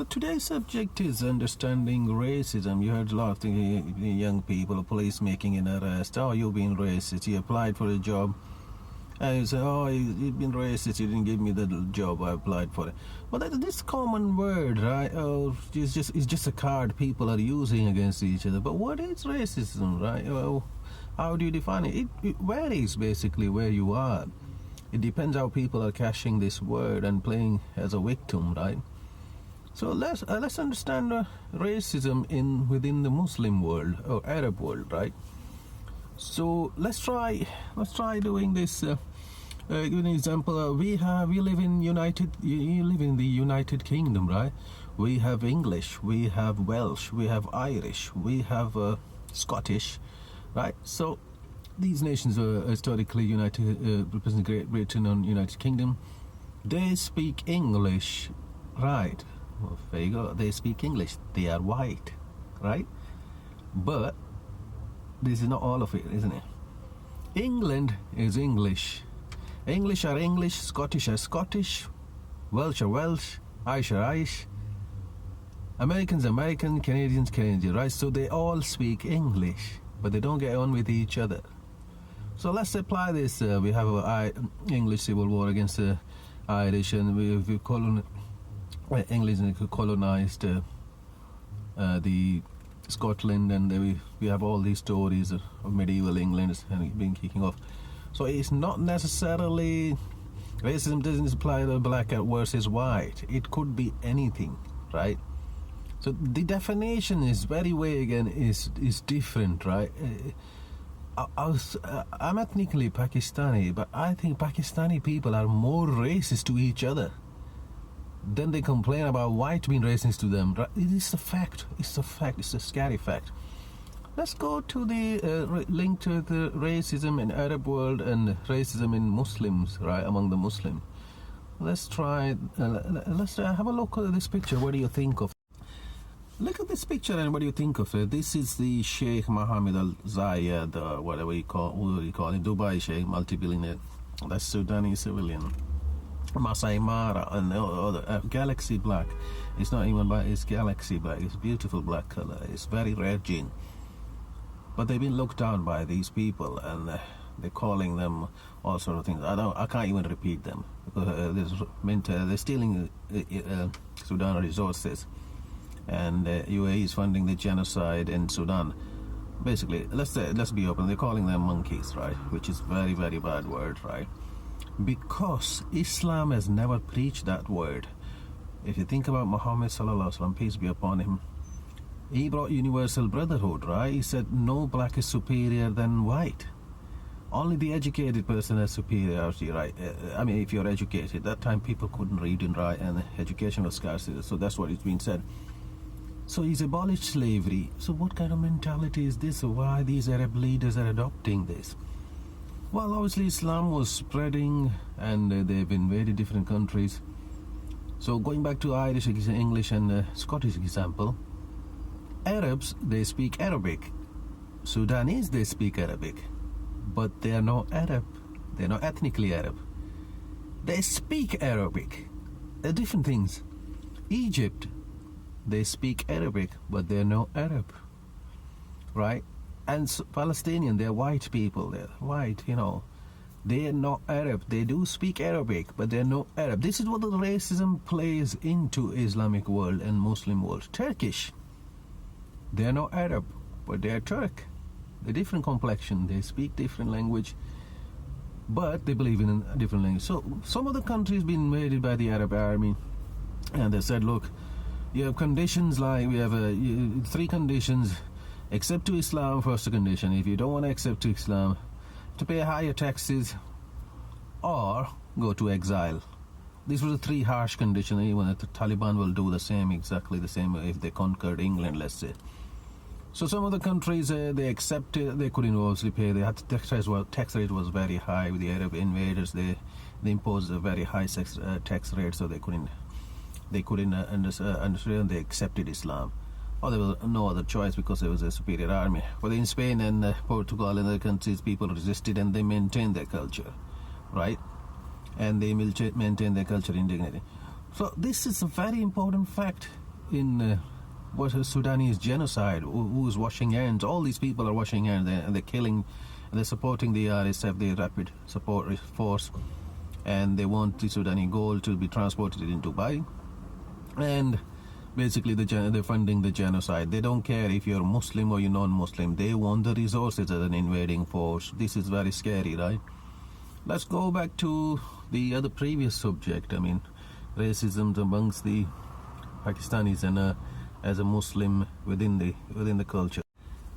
But today's subject is understanding racism. You heard a lot of the young people, police making an arrest. Oh, you've been racist. You applied for a job. And you say, oh, you've been racist. You didn't give me the job I applied for. But this common word, right? Oh, it's just a card people are using against each other. But what is racism, right? Oh, how do you define it? It varies basically where you are. It depends how people are cashing this word and playing as a victim, right? So let's understand racism within the Muslim world or Arab world, right? So let's try doing this. Give an example. You live in the United Kingdom, right? We have English, we have Welsh, we have Irish, we have Scottish, right? So these nations are historically united, represent Great Britain and United Kingdom. They speak English, right? Well, there you go. They speak English. They are white, right? But this is not all of it, isn't it? England is English. English are English. Scottish are Scottish. Welsh are Welsh. Irish are Irish. Americans are American. Canadians, Canadian, right? So they all speak English, but they don't get on with each other. So let's apply this. We have an English civil war against the Irish, and English colonized the Scotland, and we have all these stories of medieval England being kicking off. So it's not necessarily racism doesn't apply to black versus white. It could be anything, right? So the definition is very vague and is different, right? I'm ethnically Pakistani, but I think Pakistani people are more racist to each other. Then they complain about white being racist to them. It is a fact. It's a fact. It's a scary fact. Let's go to the link to the racism in Arab world and racism in Muslims, right, among the Muslims. Let's try. Let's have a look at this picture. What do you think of? Look at this picture and what do you think of it? This is the Sheikh Mohammed Al Zayed, or whatever you call it, Dubai Sheikh, multi-billionaire. That's Sudanese civilian. Masai Mara and other galaxy black. It's not even black, it's galaxy black. It's beautiful black color. It's very rare gene. But they've been looked down by these people, and they're calling them all sort of things. I can't even repeat them because they're stealing Sudan resources, and UAE is funding the genocide in Sudan. Basically, let's be open. They're calling them monkeys, right? Which is very, very bad word, right? Because Islam has never preached that word. If you think about Muhammad sallallahu alaihi wasallam, peace be upon him, he brought universal brotherhood, right? He said no black is superior than white. Only the educated person has superiority, right? I mean, if you're educated. That time people couldn't read and write, and education was scarce, so that's what it's been said. So he's abolished slavery. So what kind of mentality is this? Why these Arab leaders are adopting this? Well, obviously Islam was spreading, and they've invaded different countries. So going back to Irish, English, and Scottish example, Arabs, they speak Arabic. Sudanese, they speak Arabic. But they are not Arab. They're not ethnically Arab. They speak Arabic. They're different things. Egypt, they speak Arabic, but they're not Arab. Right? And Palestinian, they're white people. They're white, They're not Arab. They do speak Arabic, but they're not Arab. This is what the racism plays into Islamic world and Muslim world. Turkish, they're not Arab, but they're Turk. They're different complexion. They speak different language, but they believe in a different language. So some of the countries been invaded by the Arab army, and they said, look, you have conditions like we have 3 conditions. Accept to Islam, first condition. If you don't want to accept to Islam, to pay higher taxes or go to exile. These were the 3 harsh conditions. Even the Taliban will do exactly the same if they conquered England, let's say. So some of the countries, they accepted, they couldn't obviously pay. They had tax rate was very high with the Arab invaders. They imposed a very high tax rate, so they couldn't understand. They accepted Islam. Or there was no other choice because there was a superior army. But in Spain and Portugal and other countries, people resisted and they maintained their culture, right? And they maintained their culture and dignity. So this is a very important fact. in what is Sudanese genocide. Who's washing hands? All these people are washing hands. They're killing. They're supporting the RSF, the Rapid Support Force, and they want the Sudanese gold to be transported in Dubai. And basically, they're funding the genocide. They don't care if you're Muslim or you're non-Muslim. They want the resources as an invading force. This is very scary, right? Let's go back to the other previous subject. I mean, racism amongst the Pakistanis and as a Muslim within the culture.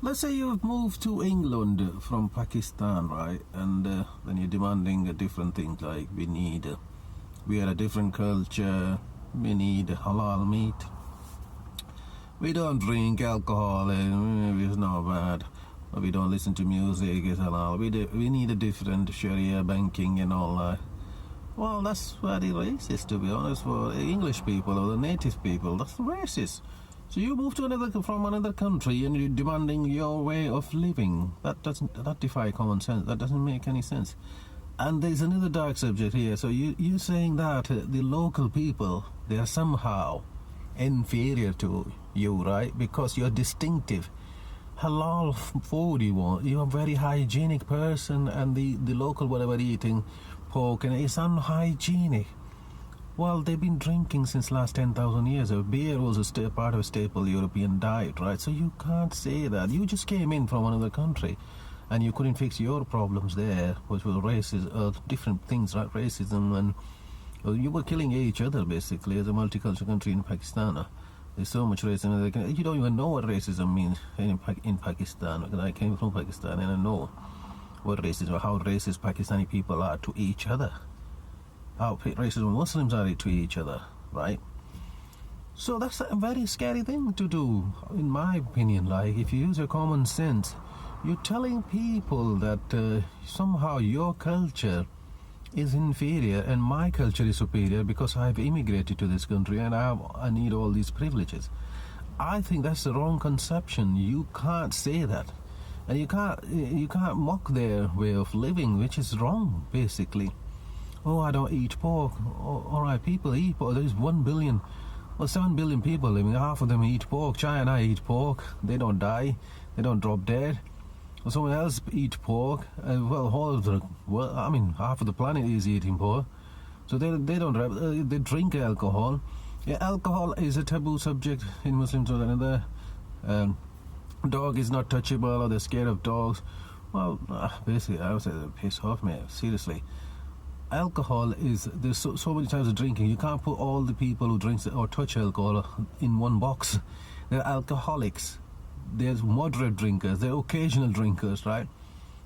Let's say you've moved to England from Pakistan, right? And then you're demanding different things like we are a different culture. We need halal meat. We don't drink alcohol, it's not bad. We don't listen to music, it's halal. We need a different Sharia banking and all that. Well, that's very racist, to be honest, for English people or the native people. That's racist. So you move to from another country and you're demanding your way of living. That defy common sense. That doesn't make any sense. And there's another dark subject here. So you're saying that the local people, they are somehow inferior to you, right? Because you're distinctive. Halal food you want. You're a very hygienic person, and the local whatever eating pork and it's unhygienic. Well, they've been drinking since last 10,000 years. Beer was a part of a staple European diet, right? So you can't say that. You just came in from another country and you couldn't fix your problems there, which were racism, different things, right? Racism, and you were killing each other, basically, as a multicultural country in Pakistan. There's so much racism. You don't even know what racism means in Pakistan, because I came from Pakistan and I know what racism, how racist Pakistani people are to each other. How racist Muslims are to each other, right? So that's a very scary thing to do, in my opinion. Like, if you use your common sense, you're telling people that somehow your culture is inferior and my culture is superior because I've immigrated to this country and I need all these privileges. I think that's the wrong conception. You can't say that, and you can't mock their way of living, which is wrong, basically. Oh, I don't eat pork. Oh, all right, people eat pork. There's 1 billion, well, 7 billion people living. Half of them eat pork. China eat pork. They don't die. They don't drop dead. Or someone else eat pork. Half of the planet is eating pork. So they don't. They drink alcohol. Yeah, alcohol is a taboo subject in Muslims or another. Dog is not touchable, or they're scared of dogs. Well, basically, I would say they're pissed off, man. Seriously. Alcohol is, there's so many types of drinking. You can't put all the people who drink or touch alcohol in one box. They're alcoholics. There's moderate drinkers. They're occasional drinkers, right?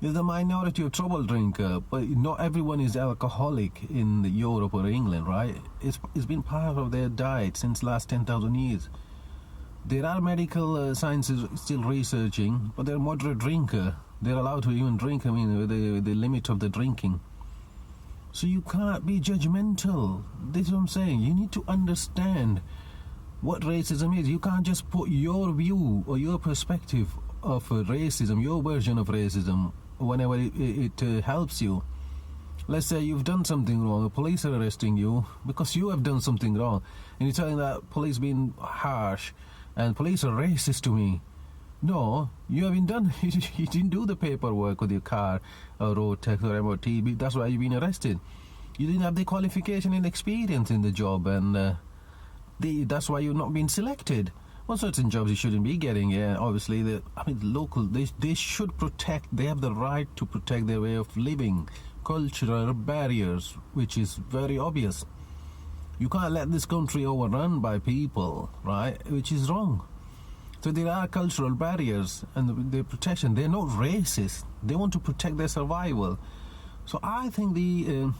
There's a minority of trouble drinker, but not everyone is alcoholic in Europe or England, right? It's been part of their diet since last 10,000 years. There are medical sciences still researching, but they're a moderate drinker. They're allowed to even drink, with the limit of the drinking. So you can't be judgmental. This is what I'm saying. You need to understand what racism is. You can't just put your view or your perspective of racism, your version of racism, whenever it helps you. Let's say you've done something wrong. The police are arresting you because you have done something wrong. And you're telling that police being harsh and police are racist to me. No, you haven't done. You didn't do the paperwork with your car or road tax or MOT. That's why you've been arrested. You didn't have the qualification and experience in the job, and that's why you've not been selected. Well, certain jobs you shouldn't be getting. Yeah, obviously, the local. They should protect. They have the right to protect their way of living, cultural barriers, which is very obvious. You can't let this country overrun by people, right? Which is wrong. So there are cultural barriers and the protection. They're not racist. They want to protect their survival. So I think the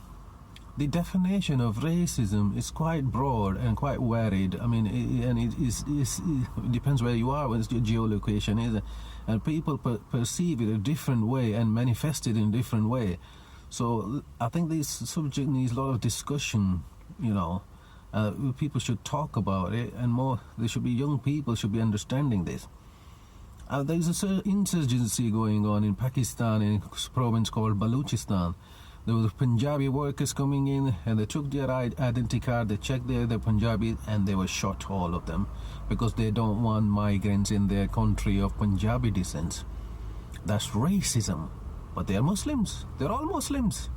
definition of racism is quite broad and quite varied. It depends where you are, what your geolocation is, and people perceive it a different way and manifest it in a different way. So I think this subject needs a lot of discussion. People should talk about it, and more. Young people should be understanding this. There's an insurgency going on in Pakistan in a province called Balochistan. There was Punjabi workers coming in, and they took their identity card, they checked their Punjabi, and they were shot, all of them, because they don't want migrants in their country of Punjabi descent. That's racism. But they are Muslims. They're all Muslims.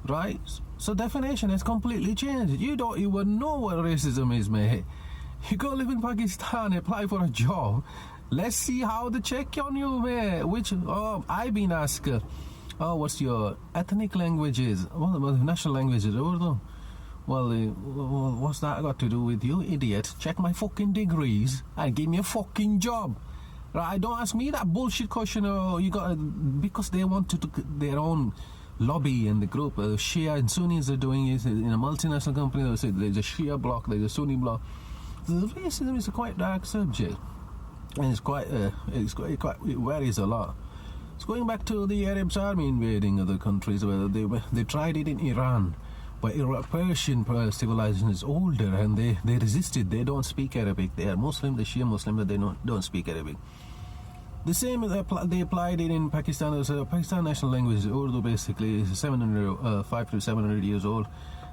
Right? So definition has completely changed. You don't even know what racism is, mate. You go live in Pakistan, apply for a job. Let's see how they check on you, mate. I've been asked, what's your ethnic languages? Well, national language is Urdu. Well, what's that got to do with you, idiot? Check my fucking degrees and give me a fucking job. Right? Don't ask me that bullshit question. Because they want to do their own lobby in the group. Shia and Sunnis are doing it in a multinational company. There's a Shia block, there's a Sunni block. The racism is a quite dark subject, and it varies a lot. It's going back to the Arabs' army invading other countries. Where they tried it in Iran, but Persian civilization is older, and they resisted. They don't speak Arabic. They are Muslim, they're Shia Muslim, but they don't speak Arabic. The same they applied it in Pakistan. Pakistan national language is Urdu, basically. It's 5 to 700 years old,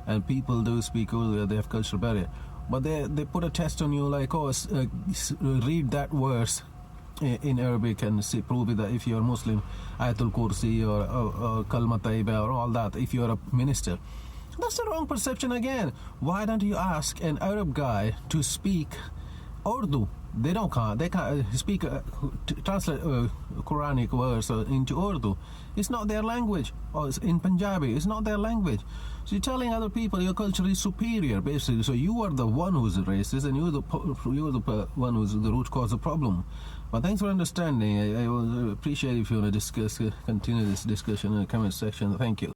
and people do speak Urdu. They have cultural barrier, but they put a test on you like, read that verse in Arabic and prove it that if you're Muslim, Ayatul Kursi or Kalma Tayyiba or all that, if you're a minister. That's the wrong perception again. Why don't you ask an Arab guy to speak Urdu? They can't speak, translate Quranic verse into Urdu. It's not their language. Or in Punjabi, it's not their language. So you're telling other people your culture is superior, basically. So you are the one who's racist, and you're the one who's the root cause of the problem. But thanks for understanding. I will appreciate if you want to continue this discussion in the comment section. Thank you.